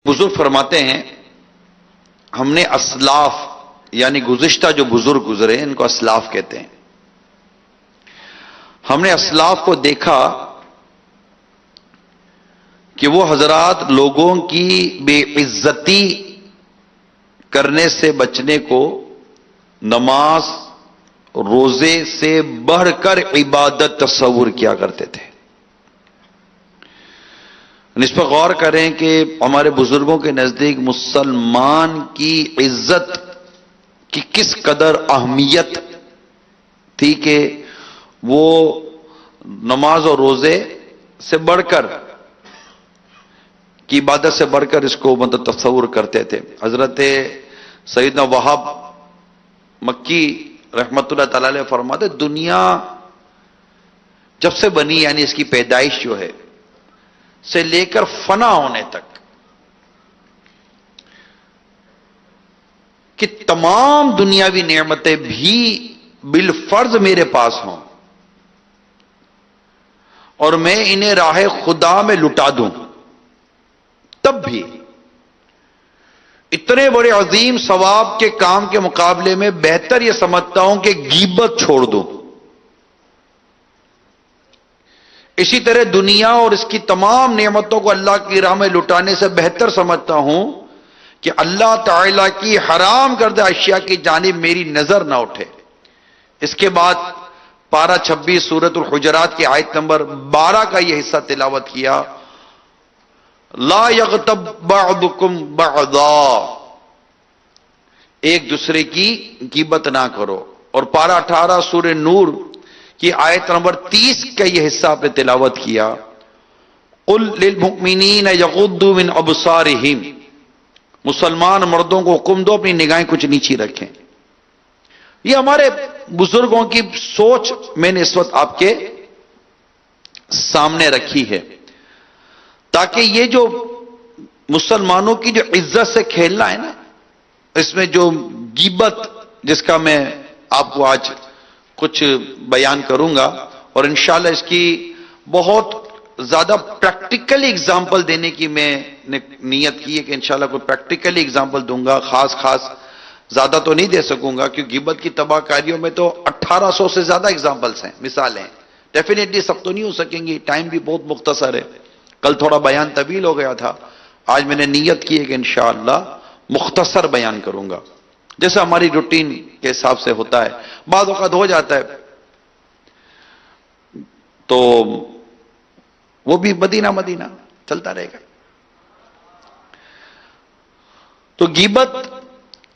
بزرگ فرماتے ہیں ہم نے اسلاف یعنی گزشتہ جو بزرگ گزرے ان کو اسلاف کہتے ہیں. ہم نے اسلاف کو دیکھا کہ وہ حضرات لوگوں کی بے عزتی کرنے سے بچنے کو نماز روزے سے بڑھ کر عبادت تصور کیا کرتے تھے. اس پر غور کریں کہ ہمارے بزرگوں کے نزدیک مسلمان کی عزت کی کس قدر اہمیت تھی کہ وہ نماز اور روزے سے بڑھ کر کی عبادت سے بڑھ کر اس کو مطلب تصور کرتے تھے. حضرت سیدنا وہاب مکی رحمت اللہ تعالی علیہ فرماتے دنیا جب سے بنی یعنی اس کی پیدائش جو ہے سے لے کر فنا ہونے تک کہ تمام دنیاوی نعمتیں بھی بالفرض میرے پاس ہوں اور میں انہیں راہ خدا میں لٹا دوں تب بھی اتنے بڑے عظیم ثواب کے کام کے مقابلے میں بہتر یہ سمجھتا ہوں کہ غیبت چھوڑ دوں. اسی طرح دنیا اور اس کی تمام نعمتوں کو اللہ کی راہ میں لٹانے سے بہتر سمجھتا ہوں کہ اللہ تعالی کی حرام کردہ اشیاء کی جانب میری نظر نہ اٹھے. اس کے بعد پارہ 26 سورۃ الحجرات کی آیت نمبر 12 کا یہ حصہ تلاوت کیا. لا یغتب بعضکم بعضا، ایک دوسرے کی غیبت نہ کرو. اور پارہ 18 سورہ نور کی آیت نمبر 30 کا یہ حصہ آپ نے تلاوت کیا. قل للمؤمنین یغضوا من ابصارہم، مسلمان مردوں کو حکم دو اپنی نگاہیں کچھ نیچی رکھیں. یہ ہمارے بزرگوں کی سوچ میں نے اس وقت آپ کے سامنے رکھی ہے تاکہ یہ جو مسلمانوں کی جو عزت سے کھیلنا ہے نا، اس میں جو غیبت جس کا میں آپ کو آج کچھ بیان کروں گا اور انشاءاللہ اس کی بہت زیادہ پریکٹیکلی اگزامپل دینے کی میں نے نیت کی ہے کہ انشاءاللہ کوئی پریکٹیکلی اگزامپل دوں گا. خاص زیادہ تو نہیں دے سکوں گا کیونکہ غیبت کی تباہ کاریوں میں تو 1800 سے زیادہ اگزامپلس ہیں، مثالیں ہیں. ڈیفینیٹلی سب تو نہیں ہو سکیں گی، ٹائم بھی بہت مختصر ہے. کل تھوڑا بیان طویل ہو گیا تھا، آج میں نے نیت کی ہے کہ انشاءاللہ مختصر بیان کروں گا جیسا ہماری روٹین کے حساب سے ہوتا ہے. بعض اوقات ہو جاتا ہے تو وہ بھی مدینہ چلتا رہے گا. تو غیبت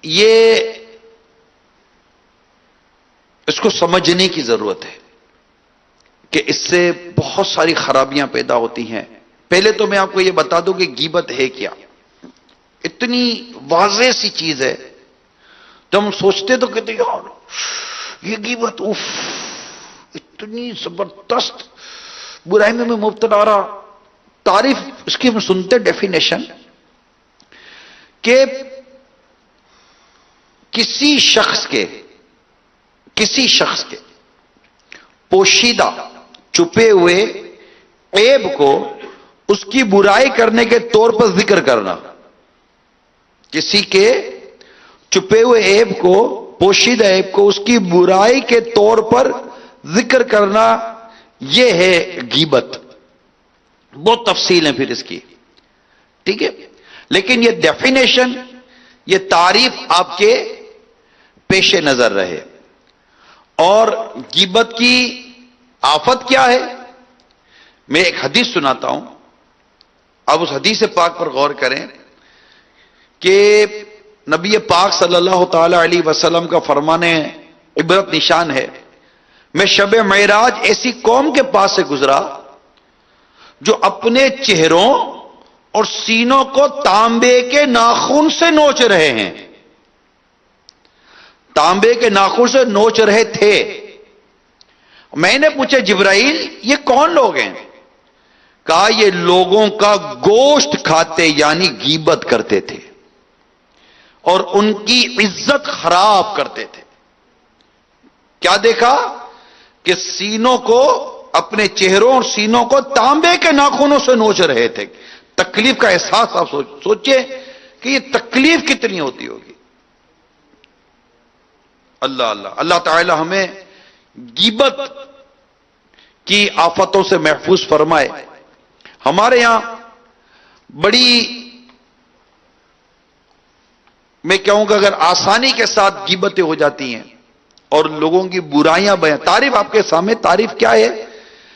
یہ اس کو سمجھنے کی ضرورت ہے کہ اس سے بہت ساری خرابیاں پیدا ہوتی ہیں. پہلے تو میں آپ کو یہ بتا دوں کہ غیبت ہے کیا. اتنی واضح سی چیز ہے تو ہم سوچتے تو کہتے یار یہ غیبت اوف اتنی زبردست برائی میں مبتلا رہا. تعریف اس کی ہم سنتے ڈیفینیشن کہ کسی شخص کے پوشیدہ چھپے ہوئے عیب کو اس کی برائی کرنے کے طور پر ذکر کرنا. کسی کے چھپے ہوئے عیب کو، پوشیدہ عیب کو اس کی برائی کے طور پر ذکر کرنا، یہ ہے غیبت. بہت تفصیل ہے پھر اس کی، ٹھیک ہے. لیکن یہ ڈیفینیشن، یہ تعریف آپ کے پیش نظر رہے. اور غیبت کی آفت کیا ہے؟ میں ایک حدیث سناتا ہوں، آپ اس حدیث پاک پر غور کریں کہ نبی پاک صلی اللہ تعالی علیہ وسلم کا فرمان عبرت نشان ہے. میں شب معراج ایسی قوم کے پاس سے گزرا جو اپنے چہروں اور سینوں کو تانبے کے ناخن سے نوچ رہے ہیں. تانبے کے ناخن سے نوچ رہے تھے. میں نے پوچھا جبرائیل یہ کون لوگ ہیں؟ کہا یہ لوگوں کا گوشت کھاتے یعنی غیبت کرتے تھے اور ان کی عزت خراب کرتے تھے. کیا دیکھا کہ سینوں کو، اپنے چہروں اور سینوں کو تانبے کے ناخنوں سے نوچ رہے تھے. تکلیف کا احساس آپ سوچیں کہ یہ تکلیف کتنی ہوتی ہوگی. اللہ اللہ اللہ تعالی ہمیں غیبت کی آفتوں سے محفوظ فرمائے. ہمارے یہاں بڑی میں کہوں گا اگر آسانی کے ساتھ غیبتیں ہو جاتی ہیں اور لوگوں کی برائیاں بیان. تعریف آپ کے سامنے تعریف کیا ہے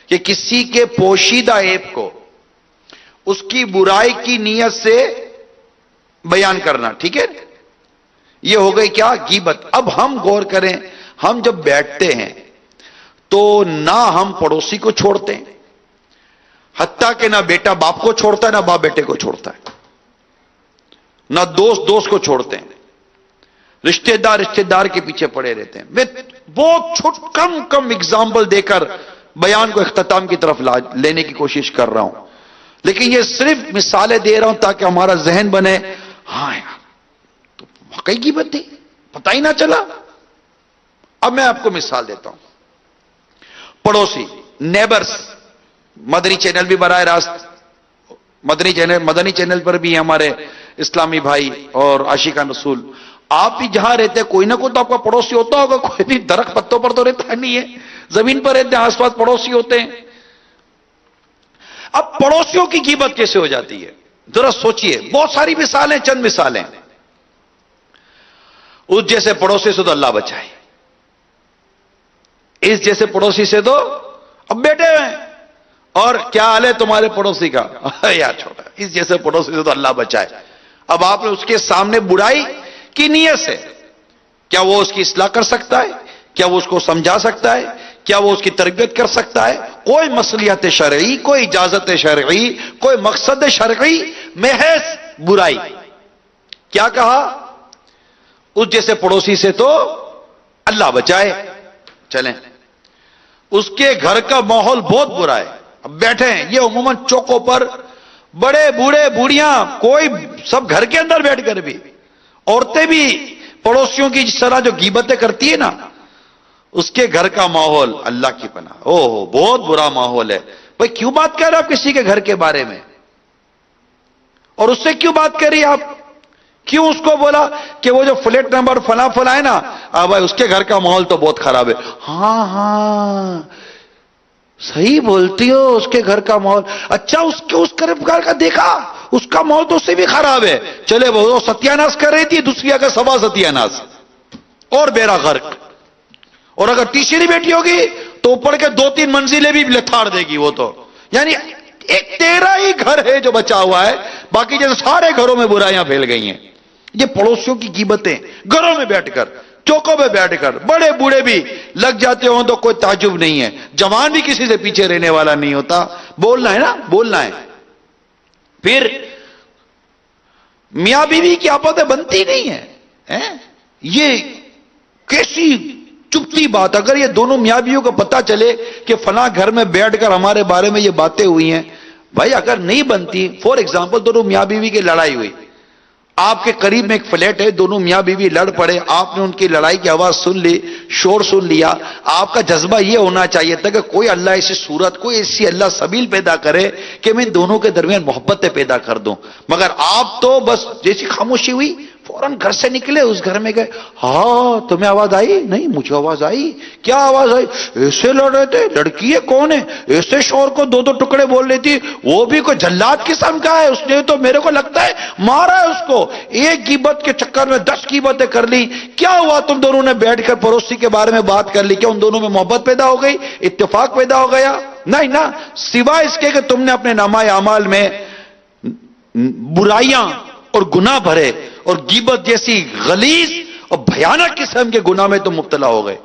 کہ کسی کے پوشیدہ عیب کو اس کی برائی کی نیت سے بیان کرنا. ٹھیک ہے, یہ ہو گئی کیا غیبت. اب ہم غور کریں, ہم جب بیٹھتے ہیں تو نہ ہم پڑوسی کو چھوڑتے ہیں, حتیٰ کہ نہ بیٹا باپ کو چھوڑتا ہے نہ باپ بیٹے کو چھوڑتا ہے, نہ دوست دوست کو چھوڑتے ہیں, رشتہ دار کے پیچھے پڑے رہتے ہیں. میں بہت کم اگزامپل دے کر بیان کو اختتام کی طرف لینے کی کوشش کر رہا ہوں, لیکن یہ صرف مثالیں دے رہا ہوں تاکہ ہمارا ذہن بنے. ہاں یار تو واقعی غیبت تھی, پتہ ہی نہ چلا. اب میں آپ کو مثال دیتا ہوں. پڑوسی, نیبرز, مدنی چینل بھی براہ راست, مدنی چینل پر بھی ہمارے اسلامی بھائی اور عاشقان رسول. آپ بھی جہاں رہتے ہیں کوئی نہ کوئی تو آپ کا پڑوسی ہوتا ہوگا. کوئی بھی درخت پتوں پر تو رہتا نہیں ہے, زمین پر رہتے ہیں, آس پاس پڑوسی ہوتے ہیں. اب پڑوسیوں کی غیبت کیسے ہو جاتی ہے ذرا سوچئے. بہت ساری مثالیں, چند مثالیں. اس جیسے پڑوسی سے تو اللہ بچائے, اس جیسے پڑوسی سے تو اب بیٹھے ہوئے ہیں اور کیا حال ہے تمہارے پڑوسی کا, یار چھوٹا. اس جیسے پڑوسی سے تو اللہ بچائے. اب آپ نے اس کے سامنے برائی کی نیت سے, کیا وہ اس کی اصلاح کر سکتا ہے؟ کیا وہ اس کو سمجھا سکتا ہے؟ کیا وہ اس کی تربیت کر سکتا ہے؟ کوئی مصلحت شرعی, کوئی اجازت شرعی, کوئی مقصد شرعی, محض برائی. کیا کہا؟ اس جیسے پڑوسی سے تو اللہ بچائے. چلیں, اس کے گھر کا ماحول بہت برا ہے. اب بیٹھے ہیں, یہ عموماً چوکوں پر بڑے بوڑھے بوڑھیاں کوئی سب گھر کے اندر بیٹھ کر بھی, عورتیں بھی پڑوسیوں کی جس طرح جو غیبتیں کرتی ہے نا, اس کے گھر کا ماحول اللہ کی پناہ, بہت برا ماحول ہے. بھائی کیوں بات کر رہے آپ کسی کے گھر کے بارے میں, اور اس سے کیوں بات کر رہی آپ؟ کیوں اس کو بولا کہ وہ جو فلیٹ نمبر فلاں ہے نا, بھائی اس کے گھر کا ماحول تو بہت خراب ہے. ہاں صحیح بولتی ہو, اس کے گھر کا ماحول. اچھا اس گھر کا دیکھا, اس کا ماحول تو اس سے بھی خراب ہے. چلے وہ ستیاناش کر رہی تھی, دوسری کا سوا ستیاناش اور بیڑا غرق. اور اگر تیسری بیٹی ہوگی تو اوپر کے 2-3 منزلیں بھی لتاڑ دے گی وہ تو. یعنی ایک تیرا ہی گھر ہے جو بچا ہوا ہے, باقی جیسے سارے گھروں میں برائیاں پھیل گئی ہیں. یہ پڑوسیوں کی غیبتیں گھروں میں بیٹھ کر, چوکوں میں بیٹھ کر, بڑے بوڑھے بھی لگ جاتے ہوں تو کوئی تعجب نہیں ہے. جوان بھی کسی سے پیچھے رہنے والا نہیں ہوتا. بولنا ہے نا, بولنا ہے. پھر میاں بیوی کی آپتیں بنتی نہیں ہیں. یہ کیسی چپتی بات. اگر یہ دونوں میاں بیویوں کو پتا چلے کہ فلاں گھر میں بیٹھ کر ہمارے بارے میں یہ باتیں ہوئی ہیں, بھائی اگر نہیں بنتی, فور ایگزامپل دونوں میاں بیوی کی لڑائی ہوئی, آپ کے قریب میں ایک فلیٹ ہے, دونوں میاں بیوی لڑ پڑے, آپ نے ان کی لڑائی کی آواز سن لی, شور سن لیا. آپ کا جذبہ یہ ہونا چاہیے تھا کہ کوئی اللہ ایسی صورت, کوئی ایسی اللہ سبیل پیدا کرے کہ میں ان دونوں کے درمیان محبتیں پیدا کر دوں. مگر آپ تو بس جیسی خاموشی ہوئی فوراً گھر سے نکلے, اس گھر میں گئے. ہاں تمہیں آواز آئی؟ نہیں مجھے آواز آئی. کیا آواز آئی؟ ایسے لڑ رہے تھے. لڑکی ہے کون ہے, ایسے شور کو 2 ٹکڑے بول رہی تھی, وہ بھی کوئی جلاد قسم کا ہے, اس نے تو میرے کو لگتا ہے مارا ہے اس کو. ایک غیبت کے چکر میں 10 غیبتیں کر لی. کیا ہوا تم دونوں نے بیٹھ کر پڑوسی کے بارے میں بات کر لی, کیا ان دونوں میں محبت پیدا ہو گئی, اتفاق پیدا ہو گیا؟ نہیں نا, سوائے اس کے کہ تم نے اپنے نامہ اعمال میں برائیاں اور گناہ بھرے اور غیبت جیسی غلیظ اور بھیانک قسم کے گناہ میں تم مبتلا ہو گئے.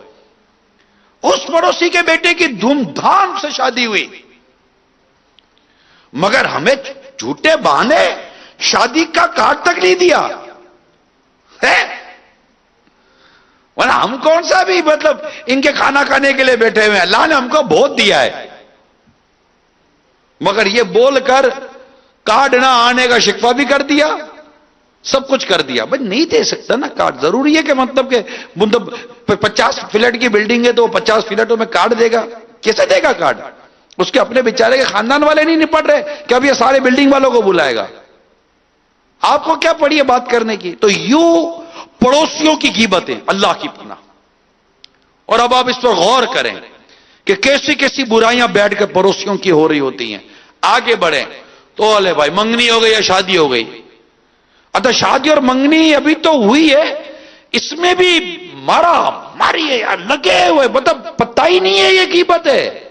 اس پڑوسی کے بیٹے کی دھوم دھام سے شادی ہوئی, مگر ہمیں جھوٹے بہانے شادی کا کارڈ تک نہیں دیا ہے. ہم کون سا بھی مطلب ان کے کھانا کھانے کے لیے بیٹھے ہوئے ہیں, اللہ نے ہم کو بہت دیا ہے, مگر یہ بول کر کارڈ نہ آنے کا شکوہ بھی کر دیا, سب کچھ کر دیا. بھائی نہیں دے سکتا نا کارڈ. ضروری ہے کہ مطلب 50 فلیٹ کی بلڈنگ ہے تو 50 فلیٹوں میں کارڈ دے گا؟ کیسے دے گا کارڈ؟ اس کے اپنے بیچارے کے خاندان والے نہیں نپٹ رہے کہ اب یہ سارے بلڈنگ والوں کو بلائے گا. آپ کو کیا پڑی ہے بات کرنے کی؟ تو یوں پڑوسیوں کی غیبتیں اللہ کی پناہ. اور اب آپ اس پر غور کریں کہ کیسی کیسی برائیاں بیٹھ کر پڑوسیوں کی ہو رہی ہوتی ہیں. آگے بڑھیں تو الے بھائی منگنی ہو گئی یا شادی ہو گئی. اچھا شادی اور منگنی ابھی تو ہوئی ہے, اس میں بھی مارا ماری ہے یار, لگے ہوئے, مطلب پتہ ہی نہیں ہے یہ غیبت ہے.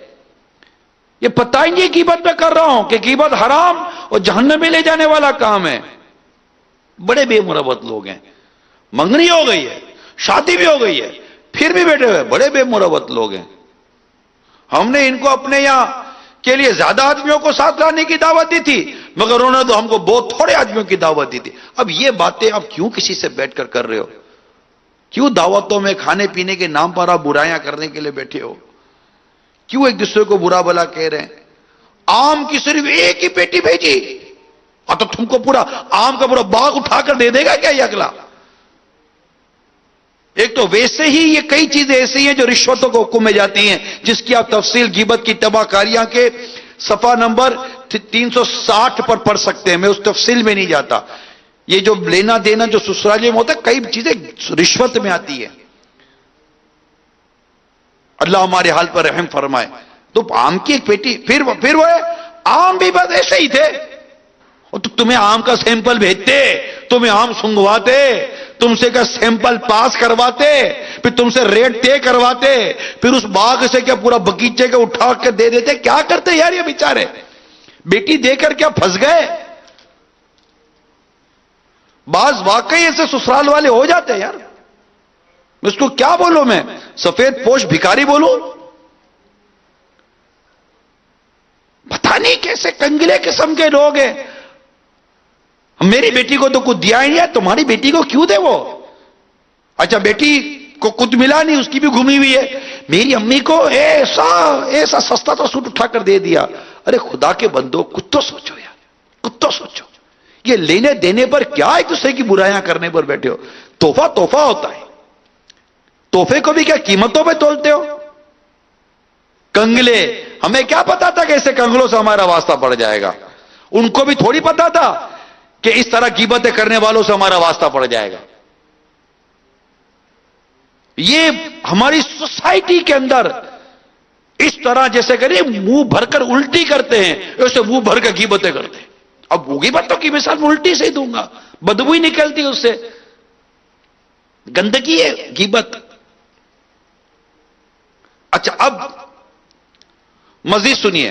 یہ پتہ ہی نہیں غیبت میں کر رہا ہوں کہ غیبت حرام اور جہنم میں لے جانے والا کام ہے. بڑے بے مروت لوگ ہیں. منگنی ہو گئی ہے, شادی بھی ہو گئی ہے, پھر بھی بیٹھے ہوئے بڑے بے مروت لوگ ہیں. ہم نے ان کو اپنے یہاں کے لیے زیادہ آدمیوں کو ساتھ لانے کی دعوت دی تھی, مگر انہوں نے تو ہم کو بہت تھوڑے آدمیوں کی دعوت دی تھی. اب یہ باتیں آپ کیوں کسی سے بیٹھ کر رہے ہو؟ کیوں دعوتوں میں کھانے پینے کے نام پر آپ برائیاں کرنے کے لیے بیٹھے ہو؟ کیوں ایک دوسرے کو برا بلا کہہ رہے ہیں؟ آم کی صرف ایک ہی پیٹی بھیجی, اور تو تم کو پورا آم کا پورا باغ اٹھا کر دے دے گا کیا یہ اگلا؟ ایک تو ویسے ہی یہ کئی چیزیں ایسی ہیں جو رشوتوں کو حکم میں جاتی ہیں, جس کی آپ تفصیل غیبت کی تباہ کاریاں کے صفحہ نمبر 360 پر پڑھ سکتے ہیں. میں اس تفصیل میں نہیں جاتا. یہ جو لینا دینا جو سسرالی میں ہوتا ہے, کئی چیزیں رشوت میں آتی ہے. اللہ ہمارے حال پر رحم فرمائے. تو آم کی ایک پیٹی, پھر وہ آم بھی بس ایسے ہی تھے. تو تمہیں آم کا سیمپل بھیجتے, تمہیں آم سنگواتے, تم سے کا سیمپل پاس کرواتے, پھر تم سے ریٹ طے کرواتے, پھر اس باغ سے کیا پورا بغیچے کا اٹھا کے دے دیتے. کیا کرتے یار یہ بیچارے؟ بیٹی دے کر کیا پھنس گئے؟ بعض واقعی ایسے سسرال والے ہو جاتے ہیں یار. اس کو کیا بولوں میں, سفید پوش بھکاری بولوں؟ پتہ نہیں کیسے کنگلے قسم کے لوگ ہیں. میری بیٹی کو تو کچھ دیا ہی نہیں ہے, تمہاری بیٹی کو کیوں دے وہ؟ اچھا بیٹی کو کچھ ملا نہیں, اس کی بھی گھمی ہوئی ہے. میری امی کو ایسا سستا تو سوٹ اٹھا کر دے دیا. ارے خدا کے بندو کچھ تو سوچو یار, کچھ تو سوچو. یہ لینے دینے پر کیا ایک دوسرے کی برائیاں کرنے پر بیٹھے ہو؟ تحفہ ہوتا ہے. تحفے کو بھی کیا قیمتوں پہ تولتے ہو؟ کنگلے, ہمیں کیا پتا تھا کہ ایسے کنگلوں سے ہمارا واسطہ پڑ جائے گا؟ ان کو بھی تھوڑی پتا تھا کہ اس طرح غیبتیں کرنے والوں سے ہمارا واسطہ پڑ جائے گا. یہ ہماری سوسائٹی کے اندر اس طرح جیسے کہ منہ بھر کر الٹی کرتے ہیں, ایسے منہ بھر کر غیبتیں کرتے ہیں. اب وہ غیبتوں کی مثال میں الٹی سے ہی دوں گا, بدبو ہی نکلتی اس سے, گندگی ہے غیبت. اچھا اب مزید سنیے,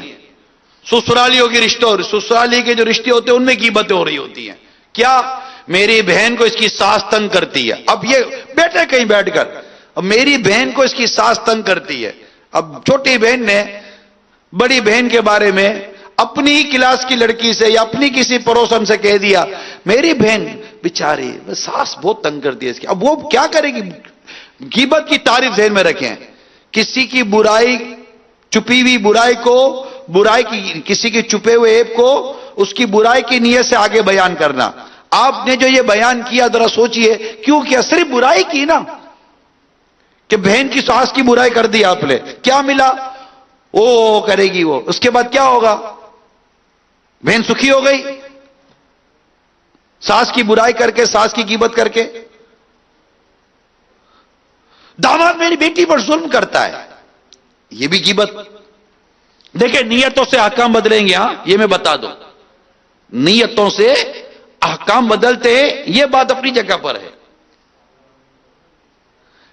سسرالیوں کے رشتوں, سسرالی کے جو رشتے ہوتے ہیں ان میں غیبتیں ہو رہی ہوتی ہیں. کیا؟ میری بہن کو اس کی ساس تنگ کرتی ہے. اب یہ بیٹھے کہیں بیٹھ کر, اب میری بہن کو اس کی ساس تنگ کرتی ہے. اب چھوٹی بہن نے بڑی بہن کے بارے میں اپنی ہی کلاس کی لڑکی سے یا اپنی کسی پڑوسن سے کہہ دیا, میری بہن بیچاری ساس بہت تنگ کرتی ہے اس کی. اب وہ کیا کرے گی؟ غیبت کی تعریف ذہن میں رکھیں. کسی کی برائی, چھپی ہوئی برائی کو, برائی کی کسی کے چھپے ہوئے عیب کو اس کی برائی کی نیت سے آگے بیان کرنا. آپ نے جو یہ بیان کیا ذرا سوچئے, کیوں کیا؟ صرف برائی کی نا, کہ بہن کی ساس کی برائی کر دی آپ نے, کیا ملا؟ وہ کرے گی وہ, اس کے بعد کیا ہوگا؟ بہن سکھی ہو گئی ساس کی برائی کر کے, ساس کی غیبت کر کے. داماد میری بیٹی پر ظلم کرتا ہے, یہ بھی غیبت. دیکھیں نیتوں سے احکام بدلیں گے, ہاں یہ میں بتا دوں, نیتوں سے احکام بدلتے ہیں, یہ بات اپنی جگہ پر ہے.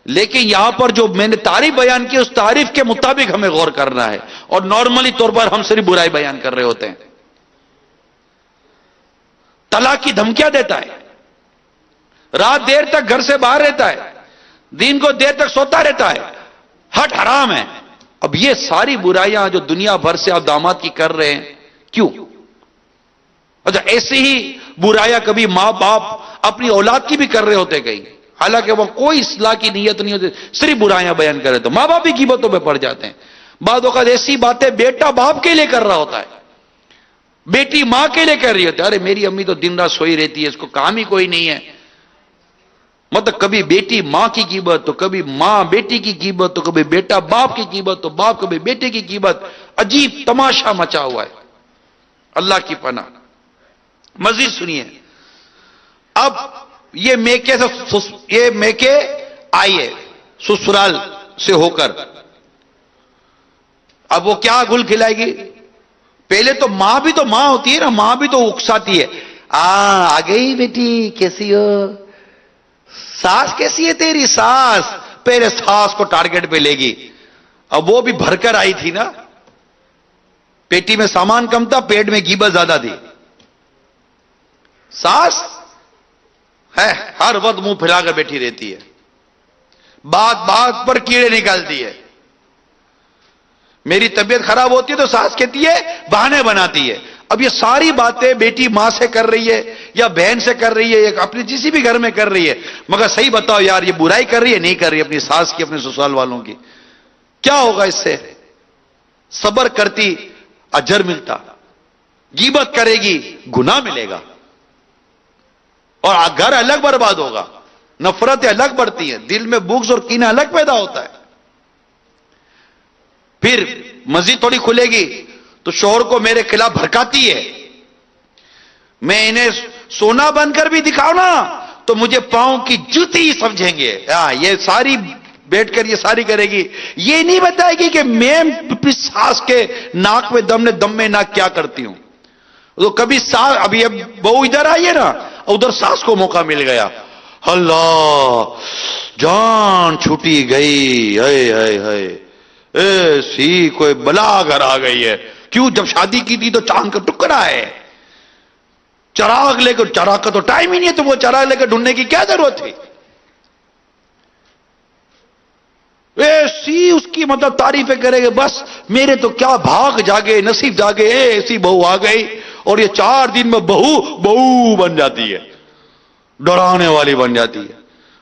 لیکن یہاں پر جو میں نے تعریف بیان کی اس تعریف کے مطابق ہمیں غور کرنا ہے, اور نارملی طور پر ہم صرف برائی بیان کر رہے ہوتے ہیں. طلاق کی دھمکیاں دیتا ہے, رات دیر تک گھر سے باہر رہتا ہے, دن کو دیر تک سوتا رہتا ہے, ہٹ حرام ہے. اب یہ ساری برائیاں جو دنیا بھر سے آپ داماد کی کر رہے ہیں, کیوں؟ اچھا ایسی ہی برائیاں کبھی ماں باپ اپنی اولاد کی بھی کر رہے ہوتے کہیں, حالانکہ وہ کوئی اصلاح کی نیت نہیں ہوتی, صرف برائیاں بیان کر رہے, تو ماں باپ بھی غیبتوں پہ پڑ جاتے ہیں. بعض اوقات ایسی باتیں بیٹا باپ کے لیے کر رہا ہوتا ہے, بیٹی ماں کے لیے کر رہی ہوتی ہے. ارے میری امی تو دن رات سوئی رہتی ہے, اس کو کام ہی کوئی نہیں ہے. مطلب کبھی بیٹی ماں کی غیبت, تو کبھی ماں بیٹی کی غیبت, تو کبھی بیٹا باپ کی غیبت, تو باپ کبھی بیٹے کی غیبت. عجیب تماشا مچا ہوا ہے، اللہ کی پناہ۔ مزید سنیے، اب یہ میکے آئیے سسرال سے ہو کر، اب وہ کیا گل کھلائے گی؟ پہلے تو ماں بھی تو ماں ہوتی ہے نا، ماں بھی تو اکساتی ہے، آ گئی بیٹی کیسی ہو، ساس کیسی ہے تیری ساس، پہلے ساس کو ٹارگٹ پہ لے گی۔ اب وہ بھی بھر کر آئی تھی نا، پیٹی میں سامان کم تھا، پیٹ میں غیبت زیادہ تھی۔ ساس ہے ہر وقت منہ پھیلا کر بیٹھی رہتی ہے، بات بات پر کیڑے نکالتی ہے۔ میری طبیعت خراب ہوتی ہے تو ساس کہتی ہے بہانے بناتی ہے۔ اب یہ ساری باتیں بیٹی ماں سے کر رہی ہے یا بہن سے کر رہی ہے یا اپنی کسی بھی گھر میں کر رہی ہے، مگر صحیح بتاؤ یار، یہ برائی کر رہی ہے نہیں کر رہی ہے اپنی ساس کی، اپنے سسرال والوں کی؟ کیا ہوگا اس سے؟ صبر کرتی اجر ملتا، غیبت کرے گی گناہ ملے گا، اور گھر الگ برباد ہوگا، نفرتیں الگ بڑھتی ہیں، دل میں بغض اور کینہ الگ پیدا ہوتا ہے۔ پھر مزید تھوڑی کھلے گی تو شوہر کو میرے خلاف بھڑکاتی ہے، میں انہیں سونا بن کر بھی دکھاؤں نا تو مجھے پاؤں کی جوتی سمجھیں گے۔ یہ ساری بیٹھ کر یہ ساری کرے گی، یہ نہیں بتائے گی کہ میں اپنی ساس کے ناک میں دم میں ناک کیا کرتی ہوں۔ تو کبھی ساس، ابھی اب بہو ادھر آئی ہے نا، ادھر ساس کو موقع مل گیا، اللہ جان چھوٹی گئی، ایسی کوئی بلا گھر آ گئی ہے۔ کیوں؟ جب شادی کی تھی تو چاند کا ٹکڑا ہے، چراغ لے کر، چراغ کا تو ٹائم ہی نہیں ہے تو وہ چراغ لے کر ڈھونڈنے کی کیا ضرورت تھی؟ ایسی اس کی مطلب تعریفیں کرے گے، بس میرے تو کیا بھاگ جاگے، نصیب جاگے، ایسی بہو آ گئی، اور یہ 4 دن میں بہو بن جاتی ہے، ڈرانے والی بن جاتی ہے۔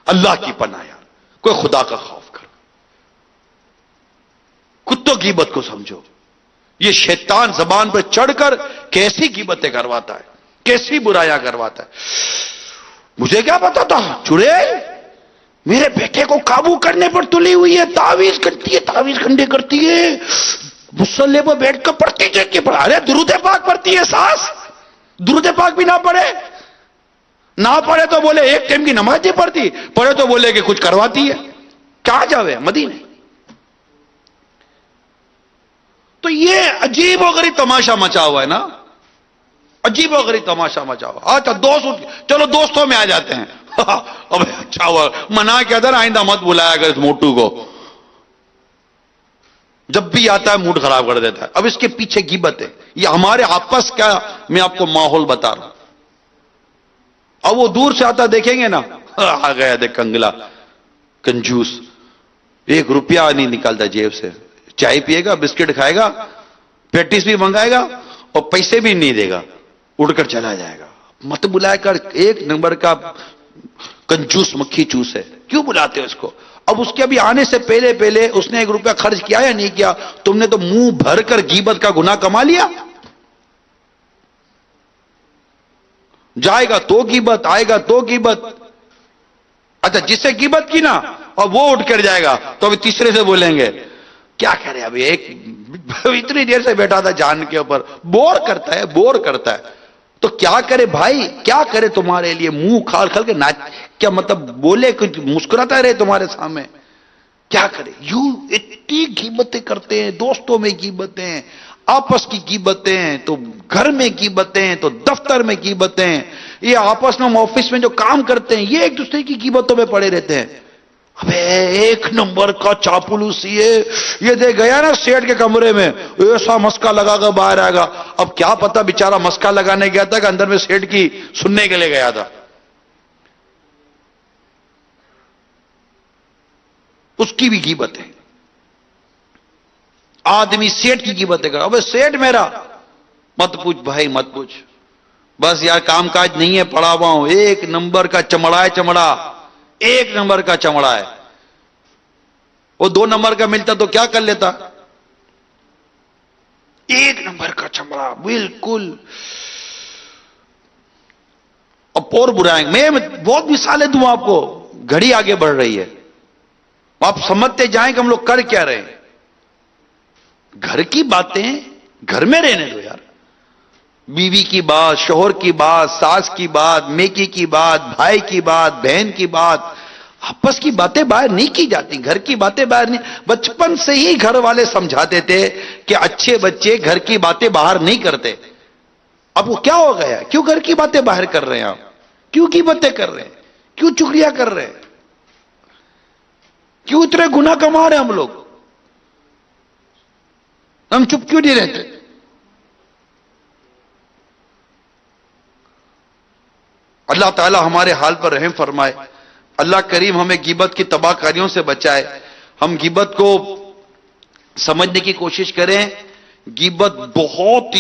اللہ کی پناہ یار، کوئی خدا کا خوف کر، کتوں کی غیبت کو سمجھو۔ یہ شیطان زبان پر چڑھ کر کیسی غیبتیں کرواتا ہے، کیسی برایاں کرواتا ہے۔ مجھے کیا پتا تھا چڑیل میرے بیٹے کو قابو کرنے پر تلی ہوئی ہے، تعویذ کرتی ہے، تعویذ کنڈے کرتی ہے، مصلی پر بیٹھ کر پڑھتی ہے، ارے درود پاک پڑھتی ہے ساس، درود پاک بھی نہ پڑھے، نہ پڑھے تو بولے ایک ٹائم کی نماز نہیں پڑھتی، پڑھے تو بولے کہ کچھ کرواتی ہے، کیا جاوے مدینے۔ تو یہ عجیب و غریب تماشا مچا ہوا ہے نا، عجیب و غریب تماشا مچا ہوا۔ اچھا دوست، چلو دوستوں میں آ جاتے ہیں، اب اچھا ہوا منا کے ادھر آئندہ مت بلایا کر اس موٹو کو، جب بھی آتا ہے موڈ خراب کر دیتا ہے۔ اب اس کے پیچھے غیبت ہے، یہ ہمارے آپس کا میں آپ کو ماحول بتا رہا ہوں۔ اب وہ دور سے آتا دیکھیں گے نا، آ گیا دیکھ کنگلا کنجوس، 1 روپیہ نہیں نکالتا جیب سے، چائے پیے گا، بسکٹ کھائے گا، پیٹیس بھی منگائے گا اور پیسے بھی نہیں دے گا، اڑ کر چلا جائے گا۔ مت بلایا کر، 1 نمبر کا کنجوس مکھی چوس ہے، کیوں بلاتے ہو اس کو؟ اب اس کے ابھی آنے سے پہلے اس نے 1 روپیہ خرچ کیا یا نہیں کیا، تم نے تو منہ بھر کر غیبت کا گناہ کما لیا۔ جائے گا تو غیبت، آئے گا تو غیبت۔ اچھا جس سے غیبت کی نا اور وہ اٹھ کر جائے گا تو ابھی تیسرے سے بولیں گے کیا کرے، ابھی ایک اتنی دیر سے بیٹھا تھا جان کے اوپر، بور کرتا ہے تو کیا کرے بھائی، کیا کرے تمہارے لیے، منہ کھال کھال کے ناچ، کیا مطلب بولے کچھ مسکراتا رہے تمہارے سامنے، کیا کرے؟ یوں اتنی غیبتیں کرتے ہیں، دوستوں میں غیبتیں، آپس کی غیبتیں، تو گھر میں غیبتیں، تو دفتر میں غیبتیں، یہ آپس میں آفس میں جو کام کرتے ہیں یہ ایک دوسرے کی غیبتوں میں پڑے رہتے ہیں۔ ابے 1 نمبر کا چاپلوسی ہے، یہ دے گیا نا سیٹ کے کمرے میں، ایسا مسکا لگا کر باہر آئے گا۔ اب کیا پتا بیچارہ مسکا لگانے گیا تھا کہ اندر میں سیٹ کی سننے کے لیے گیا تھا۔ اس کی بھی غیبت ہے، آدمی سیٹ کی غیبتیں کر، ابے سیٹ میرا، مت پوچھ بھائی مت پوچھ، بس یار کام کاج نہیں ہے، پڑا ہوا ہوں، 1 نمبر کا چمڑا ہے، چمڑا 1 نمبر کا چمڑا ہے۔ وہ 2 نمبر کا ملتا تو کیا کر لیتا، 1 نمبر کا چمڑا بالکل۔ اب اور برائیں، میں بہت مثالیں دوں آپ کو، گھڑی آگے بڑھ رہی ہے، آپ سمجھتے جائیں کہ ہم لوگ کر کیا رہے ہیں۔ گھر کی باتیں گھر میں رہنے دو یار. بیوی کی بات، شوہر کی بات، ساس کی بات، میکی کی بات، بھائی کی بات، بہن کی بات، آپس کی باتیں باہر نہیں کی جاتی. گھر کی باتیں باہر نہیں. بچپن سے ہی گھر والے سمجھاتے تھے کہ اچھے بچے گھر کی باتیں باہر نہیں کرتے. اب وہ کیا ہو گیا؟ کیوں گھر کی باتیں باہر کر رہے ہیں آپ؟ کیوں کی باتیں کر رہے ہیں؟ کیوں چغلیاں کر رہے ہیں؟ کیوں اتنے گناہ کما رہے ہیں ہم لوگ؟ ہم چپ کیوں نہیں رہتے؟ اللہ تعالی ہمارے حال پر رحم فرمائے. اللہ کریم ہمیں غیبت کی تباہ کاریوں سے بچائے. ہم غیبت کو سمجھنے کی کوشش کریں. غیبت بہت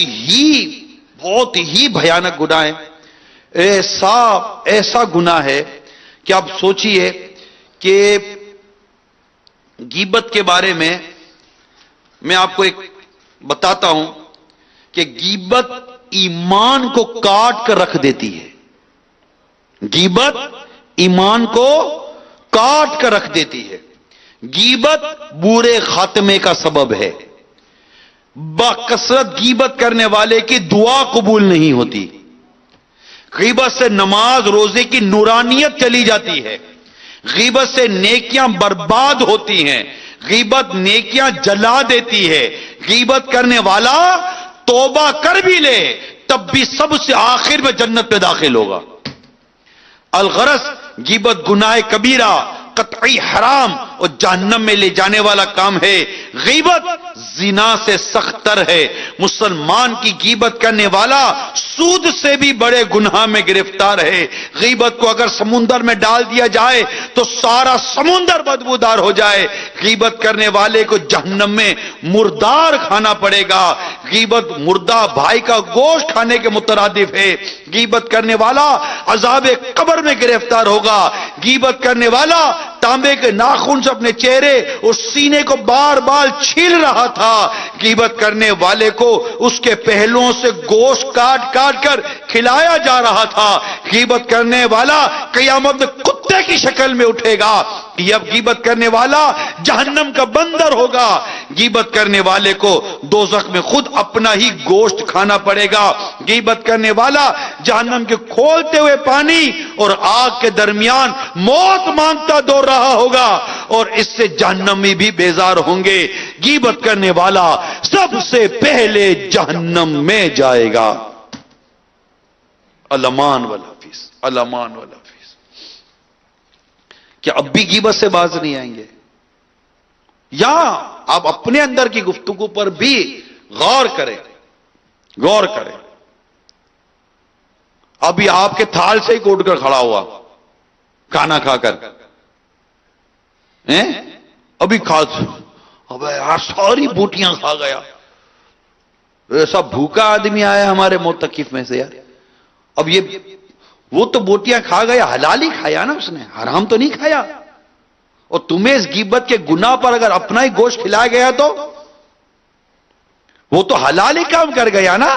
ہی بھیانک گناہ ہے. ایسا گناہ ہے کہ آپ سوچئے کہ غیبت کے بارے میں آپ کو ایک بتاتا ہوں کہ غیبت ایمان کو کاٹ کر رکھ دیتی ہے. غیبت ایمان کو کاٹ کر رکھ دیتی ہے. غیبت برے خاتمے کا سبب ہے. بکثرت غیبت کرنے والے کی دعا قبول نہیں ہوتی. غیبت سے نماز روزے کی نورانیت چلی جاتی ہے. غیبت سے نیکیاں برباد ہوتی ہیں. غیبت نیکیاں جلا دیتی ہے. غیبت کرنے والا توبہ کر بھی لے تب بھی سب سے آخر میں جنت میں داخل ہوگا. الغرض غیبت گناہ کبیرہ، قطعی حرام اور جہنم میں لے جانے والا کام ہے. غیبت زنا سے سخت تر ہے. مسلمان کی غیبت کرنے والا سود سے بھی بڑے گناہ میں گرفتار ہے. غیبت کو اگر سمندر میں ڈال دیا جائے تو سارا سمندر بدبودار ہو جائے. غیبت کرنے والے کو جہنم میں مردار کھانا پڑے گا. غیبت مردہ بھائی کا گوشت کھانے کے مترادف ہے. غیبت کرنے والا عذاب قبر میں گرفتار ہوگا. غیبت کرنے والا تانبے کے ناخن سے اپنے چہرے اور سینے کو بار بار چھیل رہا تھا. غیبت کرنے والے کو اس کے پہلوؤں سے گوشت کاٹ کاٹ کر کھلایا جا رہا تھا. غیبت کرنے والا قیامت میں کتے کی شکل میں اٹھے گا. یہ غیبت کرنے والا جہنم کا بندر ہوگا. غیبت کرنے والے کو دوزخ میں خود اپنا ہی گوشت کھانا پڑے گا. غیبت کرنے والا جہنم کے کھولتے ہوئے پانی اور آگ کے درمیان موت مانگتا دوڑ رہا ہوگا اور اس سے جہنمی بھی بیزار ہوں گے. غیبت کرنے والا سب سے پہلے جہنم میں جائے گا. الامان والحفیظ، الامان والحفیظ. کیا اب بھی غیبت سے باز نہیں آئیں گے؟ یا آپ اپنے اندر کی گفتگو پر بھی غور کریں، غور کریں. ابھی آپ کے تھال سے ہی کوٹ کر کھڑا ہوا کھانا کھا کر، ابھی کھا، اب یار ساری بوٹیاں کھا گیا. ایسا بھوکا آدمی آیا ہمارے معتکف میں سے یار. اب یہ وہ تو بوٹیاں کھا گیا، حلال ہی کھایا نا اس نے، حرام تو نہیں کھایا. اور تمہیں اس غیبت کے گناہ پر اگر اپنا ہی گوشت کھلایا گیا تو وہ تو حلال ہی کام کر گیا نا.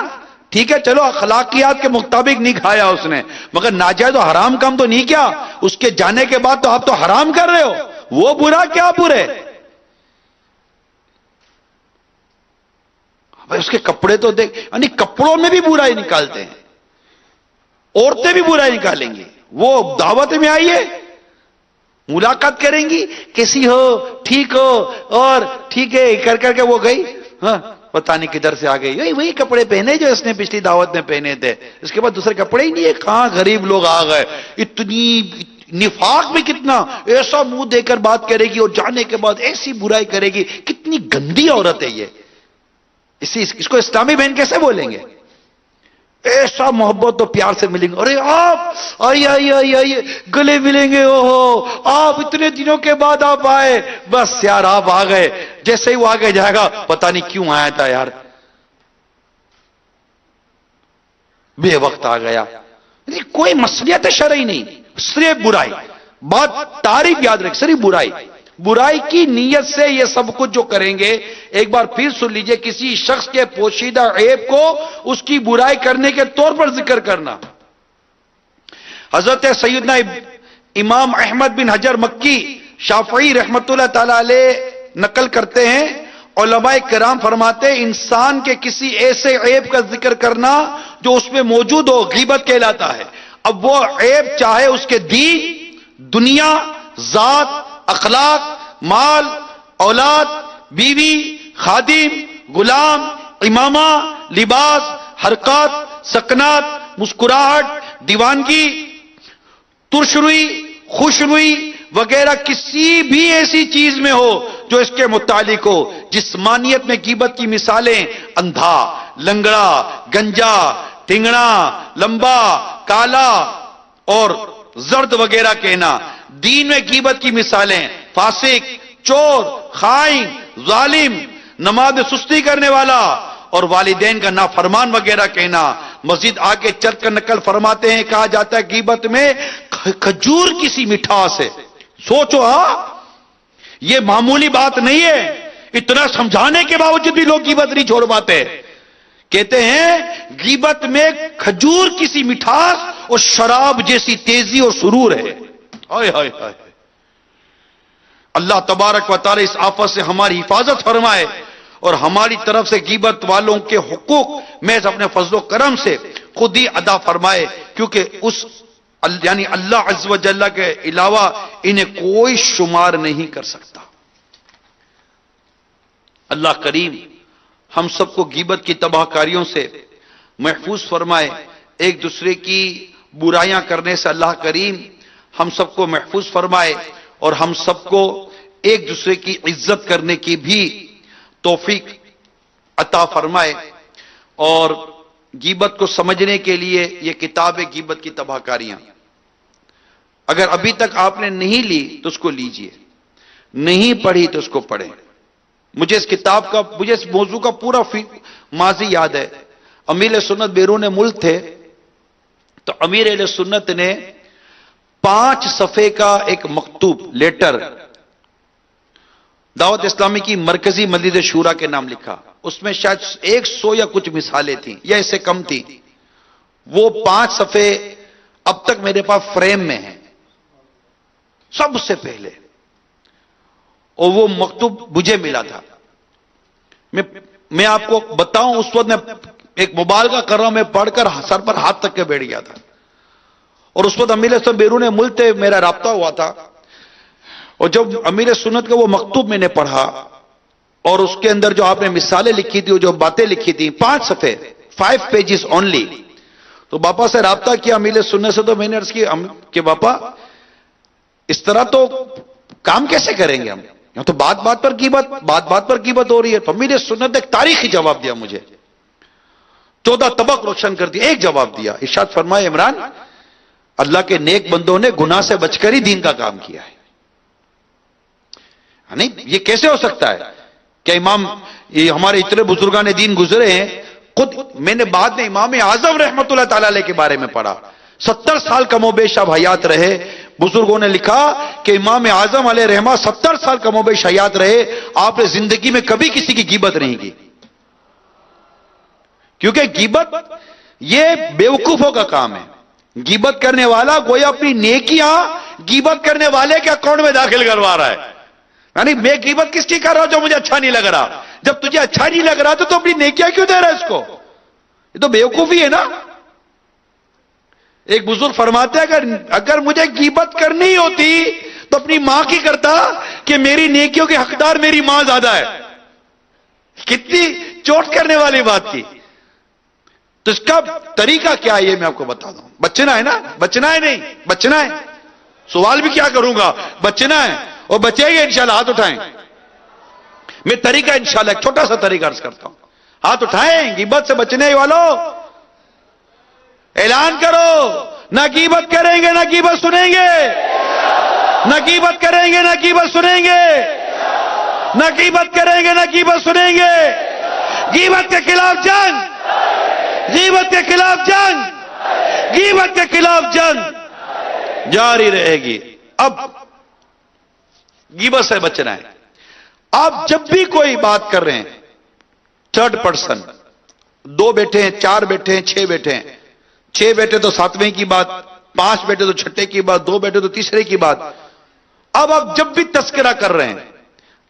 ٹھیک ہے چلو اخلاقیات کے مطابق نہیں کھایا اس نے، مگر ناجائز و حرام کام تو نہیں کیا. اس کے جانے کے بعد تو آپ تو حرام کر رہے ہو. وہ برا کیا برے؟ اس کے کپڑے تو دیکھ، یعنی کپڑوں میں بھی برائی نکالتے ہیں. عورتیں بھی برائی نکالیں گی. وہ دعوت میں آئیے، ملاقات کریں گی، کیسی ہو، ٹھیک ہو، اور ٹھیک ہے کر کر کے وہ گئی. ہاں پتہ نہیں کدھر سے آ گئی، وہی کپڑے پہنے جو اس نے پچھلی دعوت میں پہنے تھے. اس کے بعد دوسرے کپڑے ہی نہیں ہے. کہاں غریب لوگ آ گئے. اتنی نفاق میں کتنا ایسا منہ دے کر بات کرے گی اور جانے کے بعد ایسی برائی کرے گی. کتنی گندی عورت ہے یہ. اس کو اسلامی بہن کیسے بولیں گے؟ ایسا محبت تو پیار سے ملیں گے. ارے آپ آئیے گلے ملیں گے. اوہو آپ اتنے دنوں کے بعد آپ آئے. بس یار آپ آ گئے. جیسے ہی وہ آگے جائے گا پتہ نہیں کیوں آیا تھا یار، بے وقت آ گیا. کوئی مصلحت شرعی نہیں، صرف برائی. بات تعریف یاد رکھ، صرف برائی. برائی کی نیت سے یہ سب کچھ جو کریں گے. ایک بار پھر سن لیجئے، کسی شخص کے پوشیدہ عیب کو اس کی برائی کرنے کے طور پر ذکر کرنا. حضرت سیدنا امام احمد بن حجر مکی شافعی رحمت اللہ تعالی علیہ نقل کرتے ہیں، علماء کرام فرماتے ہیں انسان کے کسی ایسے عیب کا ذکر کرنا جو اس میں موجود ہو غیبت کہلاتا ہے. اب وہ عیب چاہے اس کے دین، دنیا، ذات، اخلاق، مال، اولاد، بیوی، خادم، غلام، امامہ، لباس، حرکات، سکنات، مسکراہٹ، دیوانگی، ترش روئی، خوش روئی وغیرہ کسی بھی ایسی چیز میں ہو جو اس کے متعلق ہو. جسمانیت میں غیبت کی مثالیں اندھا، لنگڑا، گنجا، ٹھنگڑا، لمبا، کالا اور زرد وغیرہ کہنا. دین میں غیبت کی مثالیں فاسق، چور، خائن، ظالم، نماز سستی کرنے والا اور والدین کا نافرمان وغیرہ کہنا. مزید آگے چل کر نقل فرماتے ہیں کہا جاتا ہے غیبت میں کھجور کسی مٹھاس ہے. سوچو ہاں، یہ معمولی بات نہیں ہے. اتنا سمجھانے کے باوجود بھی لوگ غیبت نہیں چھوڑ پاتے. کہتے ہیں غیبت میں کھجور کسی مٹھاس اور شراب جیسی تیزی اور سرور ہے. ہائے ہائے ہائے، اللہ تبارک و تعالی اس آفت سے ہماری حفاظت فرمائے اور ہماری طرف سے غیبت والوں کے حقوق محض اپنے فضل و کرم سے خود ہی ادا فرمائے، کیونکہ اس یعنی اللہ عز و جل کے علاوہ انہیں کوئی شمار نہیں کر سکتا. اللہ کریم ہم سب کو غیبت کی تباہ کاریوں سے محفوظ فرمائے. ایک دوسرے کی برائیاں کرنے سے اللہ کریم ہم سب کو محفوظ فرمائے اور ہم سب کو ایک دوسرے کی عزت کرنے کی بھی توفیق عطا فرمائے. اور غیبت کو سمجھنے کے لیے یہ کتاب ہے غیبت کی تباہ کاریاں. اگر ابھی تک آپ نے نہیں لی تو اس کو لیجئے، نہیں پڑھی تو اس کو پڑھیں. مجھے اس کتاب کا، مجھے اس موضوع کا پورا ماضی یاد ہے. امیر اہل سنت بیرون ملک تھے تو امیر اہل سنت نے 5 صفحے کا ایک مکتوب لیٹر دعوت اسلامی کی مرکزی مجلس شورا کے نام لکھا. اس میں شاید 100 یا کچھ مثالیں تھیں یا اس سے کم تھی. وہ 5 صفحے اب تک میرے پاس فریم میں ہیں سب سے پہلے. اور وہ مکتوب مجھے ملا تھا. میں آپ کو بتاؤں اس وقت میں ایک مبالغہ کر رہا ہوں، میں پڑھ کر سر پر ہاتھ تک کے بیٹھ گیا تھا. اور اس وقت امیر سنت بیرون ملک تھے، میرا رابطہ ہوا تھا. اور جب امیر سنت کا وہ مکتوب میں نے پڑھا اور اس کے اندر جو آپ نے مثالیں لکھی تھی، جو باتیں لکھی تھی، 5 صفحے 5 pages اونلی. تو باپا سے رابطہ کیا امیر سنت سے. تو میں نے عرض کی کہ باپا اس طرح تو کام کیسے کریں گے ہم، یہاں تو بات بات پر غیبت ہو رہی ہے. تو امیر سنت نے ایک تاریخی جواب دیا مجھے، 14 طبق روشن کر دیا. ایک جواب دیا، ارشاد فرمایا عمران اللہ کے نیک بندوں نے گناہ سے بچ کر ہی دین کا کام کیا ہے. نہیں یہ کیسے ہو سکتا ہے کہ امام یہ ہمارے اتنے بزرگان دین گزرے ہیں. خود میں نے بعد میں امام اعظم رحمت اللہ تعالی علیہ کے بارے میں پڑھا، 70 سال کم و بیش اب حیات رہے. بزرگوں نے لکھا کہ امام اعظم علیہ رحمہ 70 سال کم و بیش حیات رہے، آپ نے زندگی میں کبھی کسی کی غیبت نہیں کی. کیونکہ غیبت یہ بیوقوفوں کا کام ہے. غیبت کرنے والا گویا اپنی نیکیاں غیبت کرنے والے کے اکاؤنٹ میں داخل کروا رہا ہے. یعنی میں غیبت کس کی کر رہا ہوں؟ جو مجھے اچھا نہیں لگ رہا. جب تجھے اچھا نہیں لگ رہا تو اپنی نیکیاں کیوں دے رہا ہے اس کو؟ یہ تو بیوقوفی ہے نا. ایک بزرگ فرماتے ہیں اگر مجھے غیبت کرنی ہوتی تو اپنی ماں کی کرتا کہ میری نیکیوں کے حقدار میری ماں زیادہ ہے. کتنی چوٹ کرنے والی بات کی. تو اس کا طریقہ کیا ہے یہ میں آپ کو بتا دوں. بچنا ہے نا، بچنا ہے نہیں بچنا ہے. سوال بھی کیا کروں گا، بچنا ہے اور بچے گے انشاءاللہ. ہاتھ اٹھائیں. میں طریقہ انشاءاللہ ایک چھوٹا سا طریقہ عرض کرتا ہوں. ہاتھ اٹھائیں. غیبت سے بچنے والوں اعلان کرو، نہ غیبت کریں گے نہ غیبت سنیں گے، نہ غیبت کریں گے نہ غیبت سنیں گے، نہ غیبت کریں گے نہ غیبت سنیں گے. غیبت کے خلاف جنگ، غیبت کے خلاف جنگ، غیبت کے خلاف جنگ جاری رہے گی. اب غیبت سے بچنا ہے. آپ جب بھی کوئی بات کر رہے ہیں، 3rd پرسن، 2 بیٹھے ہیں، 4 بیٹھے ہیں، 6 بیٹھے ہیں، 6 بیٹھے تو 7ویں کی بات، 5 بیٹھے تو 6ٹھے کی بات، 2 بیٹھے تو تیسرے کی بات. اب آپ جب بھی تذکرہ کر رہے ہیں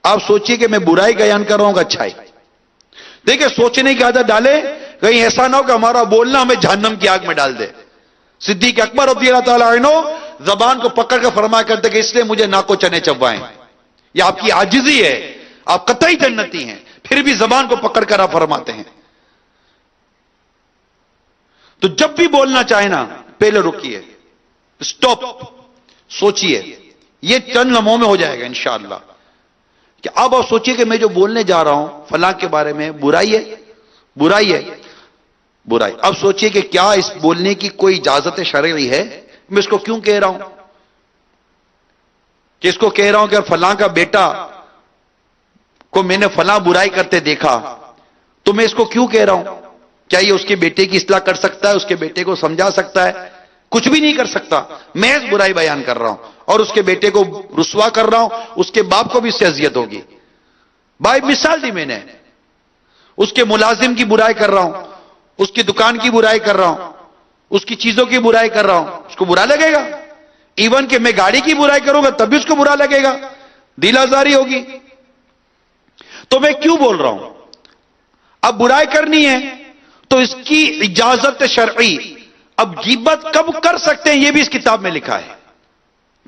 آپ سوچئے کہ میں برائی کا بیان کر رہا ہوں کہ اچھائی. دیکھیں سوچنے کی عادت ڈالیں, کہیں ایسا نہ ہو کہ ہمارا بولنا ہمیں جہنم کی آگ میں ڈال دے. صدیق اکبر رضی اللہ تعالیٰ عنہ زبان کو پکڑ کر فرمایا کرتے کہ اس لیے مجھے ناکو چنے چبوائیں. یہ آپ کی عاجزی ہے, آپ قطعی جنتی ہیں, پھر بھی زبان کو پکڑ کر آپ فرماتے ہیں. تو جب بھی بولنا چاہیں نا پہلے رکیے, سٹاپ, سوچئے. یہ چند لمحوں میں ہو جائے گا انشاءاللہ. کہ اب آپ سوچئے کہ میں جو بولنے جا رہا ہوں فلاں کے بارے میں برائی ہے, برائی ہے, برائی. اب سوچئے کہ کیا اس بولنے کی کوئی اجازت شرعی ہے؟ میں اس کو کیوں کہہ رہا ہوں؟ کہ اس کو کہہ رہا ہوں کہ فلاں کا بیٹا کو میں نے فلاں برائی کرتے دیکھا, تو میں اس کو کیوں کہہ رہا ہوں؟ کیا یہ اس کے بیٹے کی اصلاح کر سکتا ہے, اس کے بیٹے کو سمجھا سکتا ہے؟ کچھ بھی نہیں کر سکتا. محض برائی بیان کر رہا ہوں اور اس کے بیٹے کو رسوا کر رہا ہوں, اس کے باپ کو بھی اس سے اذیت ہوگی. بھائی مثال دی میں نے, اس کے ملازم کی برائی کر رہا ہوں, اس کی دکان کی برائی کر رہا ہوں, اس کی چیزوں کی برائی کر رہا ہوں, اس کو برا لگے گا. ایون کہ میں گاڑی کی برائی کروں گا تب بھی اس کو برا لگے گا, دل آزاری ہوگی. تو میں کیوں بول رہا ہوں؟ اب برائی کرنی ہے تو اس کی اجازت شرعی. اب غیبت کب کر سکتے ہیں یہ بھی اس کتاب میں لکھا ہے.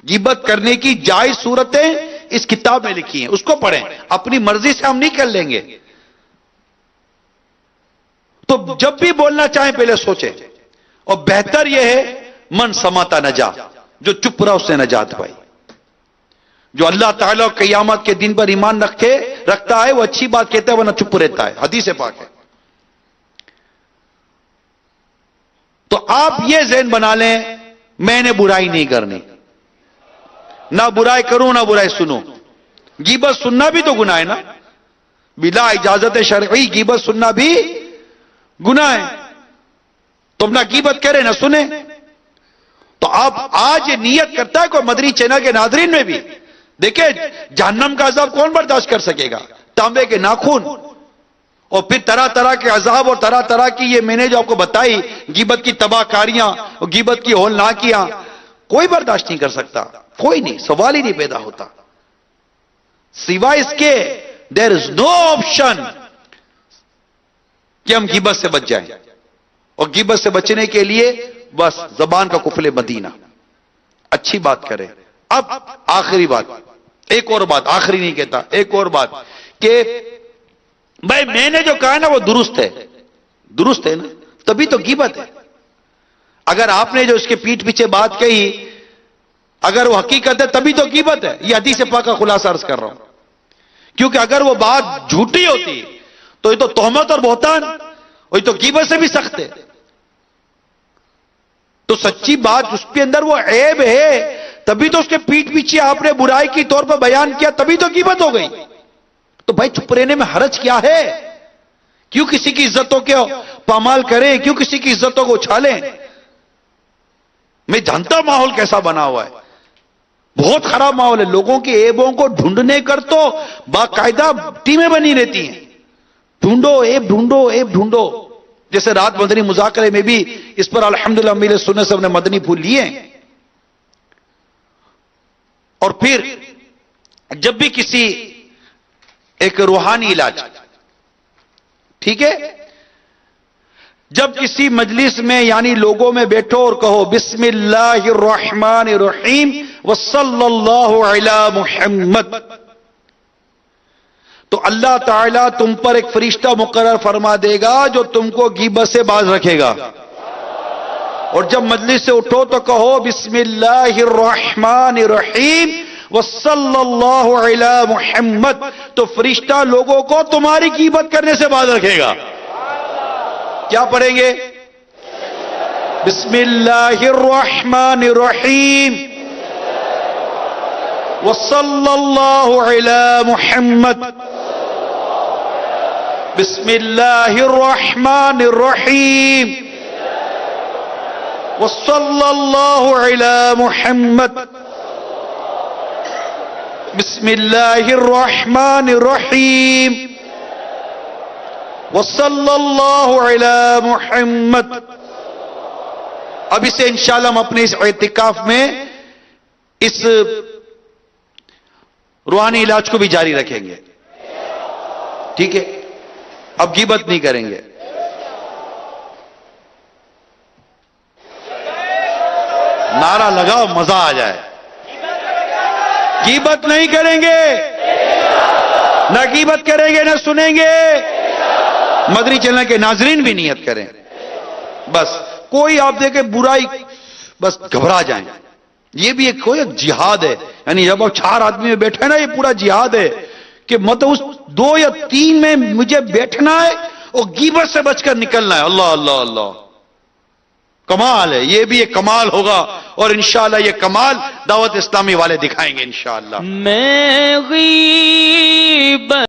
غیبت کرنے کی جائز صورتیں اس کتاب میں لکھی ہیں, اس کو پڑھیں. اپنی مرضی سے ہم نہیں کر لیں گے. تو جب بھی بولنا چاہیں پہلے سوچیں, اور بہتر یہ ہے من سماتا نجا, جو چپ رہا اس سے نجات پائی. جو اللہ تعالیٰ قیامت کے دن پر ایمان رکھتا ہے وہ اچھی بات کہتا ہے ورنہ چپ رہتا ہے, حدیث پاک ہے. تو آپ یہ ذہن بنا لیں میں نے برائی نہیں کرنی, نہ برائی کروں نہ برائی سنوں. غیبت سننا بھی تو گناہ ہے نا, بلا اجازت شرعی غیبت سننا بھی گناہ ہے. تم نہ غیبت کرے نہ سنے. تو آپ آج یہ نیت کرتا ہے کوئی مدنی چینل کے ناظرین میں بھی دیکھیں, جہنم کا عذاب کون برداشت کر سکے گا؟ تانبے کے ناخن, اور پھر طرح طرح کے عذاب اور طرح طرح کی یہ میں نے جو آپ کو بتائی غیبت کی تباہ کاریاں اور غیبت کی ہولناکیاں, کوئی برداشت نہیں کر سکتا. کوئی نہیں, سوال ہی نہیں پیدا ہوتا. سوائے اس کے دیر از نو آپشن کہ ہم غیبت سے بچ جائیں. اور غیبت سے بچنے کے لیے بس زبان کا قفل مدینہ, اچھی بات کرے. اب آخری بات, ایک اور بات, آخری نہیں کہتا, ایک اور بات کہ بھائی میں نے جو کہا نا وہ درست ہے, درست ہے نا, تبھی تو غیبت ہے. اگر آپ نے جو اس کے پیٹھ پیچھے بات کہی اگر وہ حقیقت ہے تبھی تو غیبت ہے. یہ حدیث پاک کا خلاصہ عرض کر رہا ہوں, کیونکہ اگر وہ بات جھوٹی ہوتی تو یہ تو تہمت اور بہتان, اور یہ تو غیبت سے بھی سخت ہے. تو سچی بات اس کے اندر وہ عیب ہے, تبھی تو اس کے پیٹھ پیچھے آپ نے برائی کی طور پر بیان کیا, تبھی تو غیبت ہو گئی. تو بھائی چپ رہنے میں حرج کیا ہے؟ کیوں کسی کی عزتوں کے پامال کریں, کیوں کسی کی عزتوں کو اچھالیں؟ میں جانتا ہوں ماحول کیسا بنا ہوا ہے, بہت خراب ماحول ہے. لوگوں کی عیبوں کو ڈھونڈنے کر تو باقاعدہ ٹیمیں بنی رہتی ہیں, ڈھونڈو عیب, ڈھونڈو عیب, ڈھونڈو. جیسے رات مدنی مذاکرے میں بھی اس پر الحمدللہ میرے سننے سے ہم نے مدنی پھول لیے ہیں. اور پھر جب بھی کسی ایک روحانی علاج, ٹھیک ہے, جب کسی مجلس میں یعنی لوگوں میں بیٹھو اور کہو بسم اللہ الرحمن الرحیم وصلی اللہ علی محمد, تو اللہ تعالیٰ تم پر ایک فرشتہ مقرر فرما دے گا جو تم کو غیبت سے باز رکھے گا. اور جب مجلس سے اٹھو تو کہو بسم اللہ الرحمن الرحیم وصلی اللہ علی محمد, تو فرشتہ لوگوں کو تمہاری غیبت کرنے سے باز رکھے گا. کیا پڑھیں گے؟ بسم اللہ الرحمن الرحیم وصلی اللہ علی محمد, بسم اللہ الرحمن الرحیم وصلی اللہ علی محمد, بسم اللہ الرحمن الرحیم وصلی اللہ علی محمد. اب اسے انشاءاللہ ہم اپنے اس اعتکاف میں اس روحانی علاج کو بھی جاری رکھیں گے. ٹھیک ہے؟ اب غیبت نہیں کریں گے. نعرہ لگاؤ مزہ آ جائے. غیبت نہیں کریں گے، نہ غیبت کریں گے، نہ سنیں گے. مدنی چینل کے ناظرین بھی نیت کریں. بس کوئی آپ دیکھیں برائی بس گھبرا جائیں. یہ بھی ایک کوئی جہاد ہے. یعنی جب آپ 4 آدمی میں بیٹھے نا، یہ پورا جہاد ہے کہ مطلب اس 2 یا 3 میں مجھے بیٹھنا ہے اور غیبت سے بچ کر نکلنا ہے. اللہ اللہ اللہ، کمال ہے. یہ بھی ایک کمال ہوگا اور انشاءاللہ یہ کمال دعوت اسلامی والے دکھائیں گے انشاءاللہ. میں غیبت